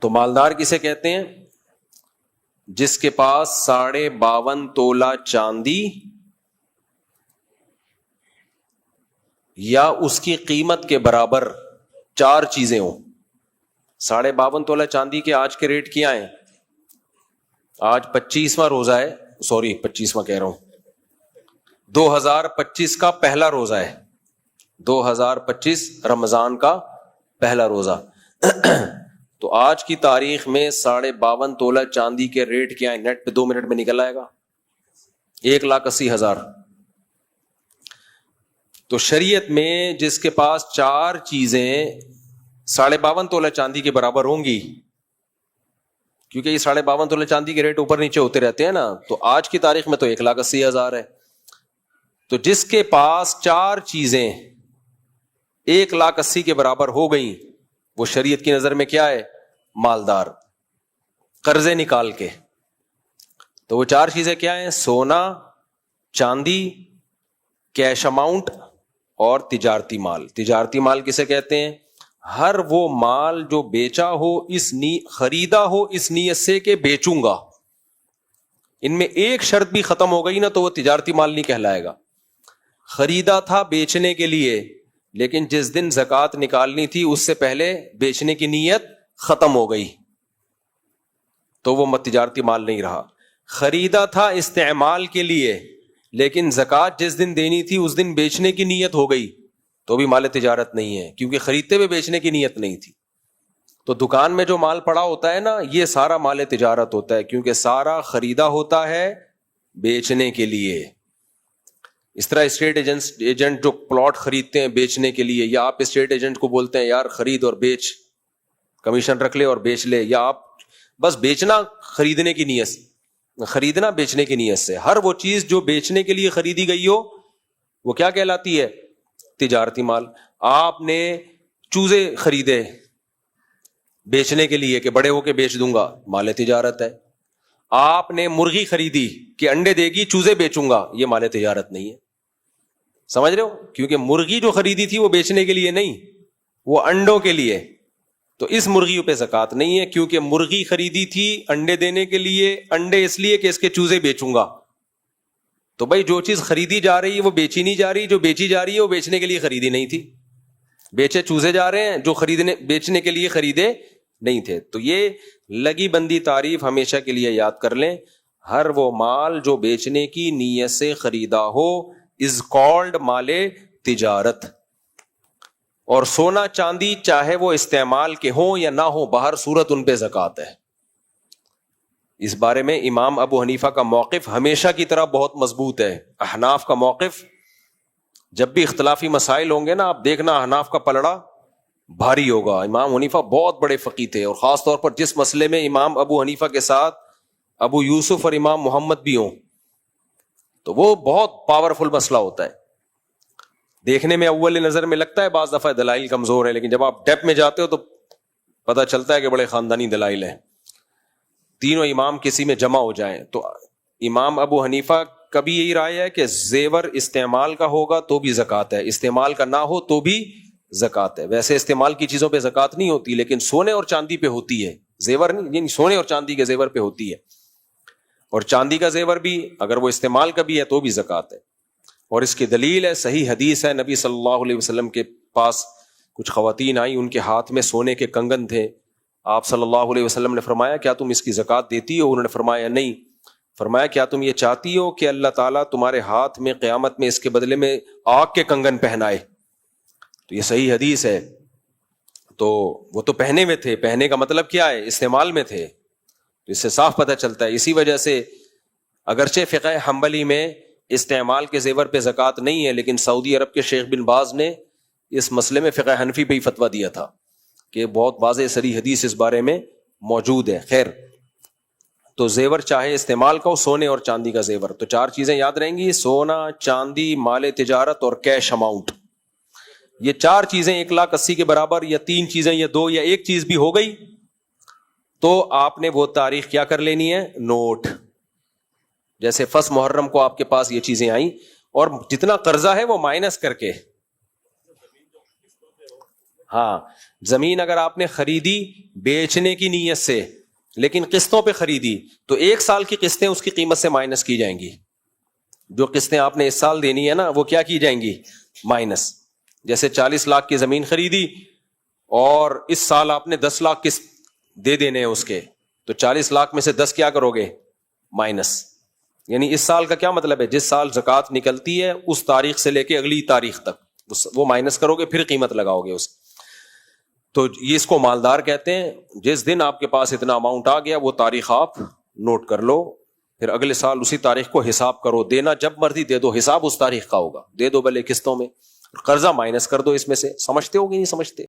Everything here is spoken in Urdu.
تو مالدار کسے کہتے ہیں؟ جس کے پاس 52.5 تولہ چاندی یا اس کی قیمت کے برابر 4 چیزیں ہوں. 52.5 تولہ چاندی کے آج کے ریٹ کیا ہیں؟ آج 25واں روزہ ہے، 25واں کہہ رہا ہوں، 2025 کا پہلا روزہ ہے، 2025 رمضان کا پہلا روزہ. تو آج کی تاریخ میں 52.5 تولہ چاندی کے ریٹ کیا ہے؟ نیٹ پہ 2 منٹ میں نکل آئے گا، 1,80,000. تو شریعت میں جس کے پاس 4 چیزیں 52.5 تولہ چاندی کے برابر ہوں گی، کیونکہ یہ 52.5 تولہ چاندی کے ریٹ اوپر نیچے ہوتے رہتے ہیں نا، تو آج کی تاریخ میں تو 1,80,000 ہے. تو جس کے پاس 4 چیزیں 1,80,000 کے برابر ہو گئیں، وہ شریعت کی نظر میں کیا ہے؟ مالدار. قرضے نکال کے. تو وہ 4 چیزیں کیا ہیں؟ سونا، چاندی، کیش اماؤنٹ اور تجارتی مال. تجارتی مال کسے کہتے ہیں؟ ہر وہ مال جو بیچا ہو خریدا ہو اس نیت سے کہ بیچوں گا. ان میں ایک شرط بھی ختم ہو گئی نا تو وہ تجارتی مال نہیں کہلائے گا. خریدا تھا بیچنے کے لیے، لیکن جس دن زکوٰۃ نکالنی تھی اس سے پہلے بیچنے کی نیت ختم ہو گئی تو وہ تجارتی مال نہیں رہا. خریدا تھا استعمال کے لیے، لیکن زکوٰۃ جس دن دینی تھی اس دن بیچنے کی نیت ہو گئی تو بھی مال تجارت نہیں ہے، کیونکہ خریدتے ہوئے بیچنے کی نیت نہیں تھی. تو دکان میں جو مال پڑا ہوتا ہے نا، یہ سارا مال تجارت ہوتا ہے، کیونکہ سارا خریدا ہوتا ہے بیچنے کے لیے. اس طرح اسٹیٹ ایجنٹ جو پلاٹ خریدتے ہیں بیچنے کے لیے، یا آپ اسٹیٹ ایجنٹ کو بولتے ہیں یار خرید اور بیچ، کمیشن رکھ لے اور بیچ لے، یا آپ بس بیچنا خریدنے کی نیت سے، خریدنا بیچنے کی نیت سے. ہر وہ چیز جو بیچنے کے لیے خریدی گئی ہو وہ کیا کہلاتی ہے؟ تجارتی مال. آپ نے چوزے خریدے بیچنے کے لیے کہ بڑے ہو کے بیچ دوں گا، مال تجارت ہے. آپ نے مرغی خریدی کہ انڈے دے گی، چوزے بیچوں گا، یہ مال تجارت نہیں ہے. سمجھ رہے ہو؟ کیونکہ مرغی جو خریدی تھی وہ بیچنے کے لیے نہیں، وہ انڈوں کے لیے. تو اس مرغی پہ زکوٰۃ نہیں ہے، کیونکہ مرغی خریدی تھی انڈے دینے کے لیے، انڈے اس لیے کہ اس کے چوزے بیچوں گا. تو بھائی جو چیز خریدی جا رہی ہے وہ بیچی نہیں جا رہی، جو بیچی جا رہی ہے وہ بیچنے کے لیے خریدی نہیں تھی. بیچے چوزے جا رہے ہیں جو بیچنے کے لیے خریدے نہیں تھے. تو یہ لگی بندی تعریف ہمیشہ کے لیے یاد کر لیں. ہر وہ مال جو بیچنے کی نیت سے خریدا ہو از کالڈ مال تجارت. اور سونا چاندی چاہے وہ استعمال کے ہوں یا نہ ہو، بہر صورت ان پہ زکوٰۃ ہے. اس بارے میں امام ابو حنیفہ کا موقف ہمیشہ کی طرح بہت مضبوط ہے. احناف کا موقف جب بھی اختلافی مسائل ہوں گے نا، آپ دیکھنا احناف کا پلڑا بھاری ہوگا. امام حنیفہ بہت بڑے فقیہ تھے، اور خاص طور پر جس مسئلے میں امام ابو حنیفہ کے ساتھ ابو یوسف اور امام محمد بھی ہوں تو وہ بہت پاورفل مسئلہ ہوتا ہے. دیکھنے میں اول نظر میں لگتا ہے بعض دفعہ دلائل کمزور ہے، لیکن جب آپ ڈیپ میں جاتے ہو تو پتہ چلتا ہے کہ بڑے خاندانی دلائل ہیں. تینوں امام کسی میں جمع ہو جائیں تو امام ابو حنیفہ کبھی یہی رائے ہے کہ زیور استعمال کا ہوگا تو بھی زکوٰۃ ہے، استعمال کا نہ ہو تو بھی زکوٰۃ ہے. ویسے استعمال کی چیزوں پہ زکوٰۃ نہیں ہوتی، لیکن سونے اور چاندی پہ ہوتی ہے. زیور نہیں، یعنی سونے اور چاندی کے زیور پہ ہوتی ہے. اور چاندی کا زیور بھی اگر وہ استعمال کا بھی ہے تو بھی زکوٰۃ ہے. اور اس کی دلیل ہے صحیح حدیث ہے، نبی صلی اللہ علیہ وسلم کے پاس کچھ خواتین آئیں، ان کے ہاتھ میں سونے کے کنگن تھے. آپ صلی اللہ علیہ وسلم نے فرمایا کیا تم اس کی زکوٰۃ دیتی ہو؟ انہوں نے فرمایا نہیں. فرمایا کیا تم یہ چاہتی ہو کہ اللہ تعالیٰ تمہارے ہاتھ میں قیامت میں اس کے بدلے میں آگ کے کنگن پہنائے؟ تو یہ صحیح حدیث ہے. تو وہ تو پہنے ہوئے تھے، پہنے کا مطلب کیا ہے؟ استعمال میں تھے. تو اس سے صاف پتہ چلتا ہے. اسی وجہ سے اگرچہ فقہ حنبلی میں استعمال کے زیور پہ زکوٰۃ نہیں ہے، لیکن سعودی عرب کے شیخ بن باز نے اس مسئلے میں فقہ حنفی پہ ہی فتویٰ دیا تھا کہ بہت واضح صریح حدیث اس بارے میں موجود ہے. خیر، تو زیور چاہے استعمال کا ہو، سونے اور چاندی کا زیور. تو 4 چیزیں یاد رہیں گی: سونا، چاندی، مال تجارت اور کیش اماؤنٹ. یہ 4 چیزیں 1,80,000 کے برابر، یا 3 چیزیں یا 2 یا 1 چیز بھی ہو گئی تو آپ نے وہ تاریخ کیا کر لینی ہے؟ نوٹ. جیسے 1 محرم کو آپ کے پاس یہ چیزیں آئیں، اور جتنا قرضہ ہے وہ مائنس کر کے ہاں زمین اگر آپ نے خریدی بیچنے کی نیت سے لیکن قسطوں پہ خریدی تو 1 سال کی قسطیں اس کی قیمت سے مائنس کی جائیں گی. جو قسطیں آپ نے اس سال دینی ہے نا وہ کیا کی جائیں گی؟ مائنس. جیسے 40 لاکھ کی زمین خریدی اور اس سال آپ نے 10 لاکھ قسط دے دینے ہیں اس کے, تو 40 لاکھ میں سے 10 کیا کرو گے؟ مائنس. یعنی اس سال کا کیا مطلب ہے؟ جس سال زکوٰۃ نکلتی ہے اس تاریخ سے لے کے اگلی تاریخ تک وہ مائنس کرو گے, پھر قیمت لگاؤ گے اس. تو یہ اس کو مالدار کہتے ہیں. جس دن آپ کے پاس اتنا اماؤنٹ آ گیا وہ تاریخ آپ نوٹ کر لو, پھر اگلے سال اسی تاریخ کو حساب کرو. دینا جب مرضی دے دو, حساب اس تاریخ کا ہوگا, دے دو بھلے قسطوں میں, قرضہ مائنس کر دو اس میں سے. سمجھتے ہو کہ نہیں سمجھتے؟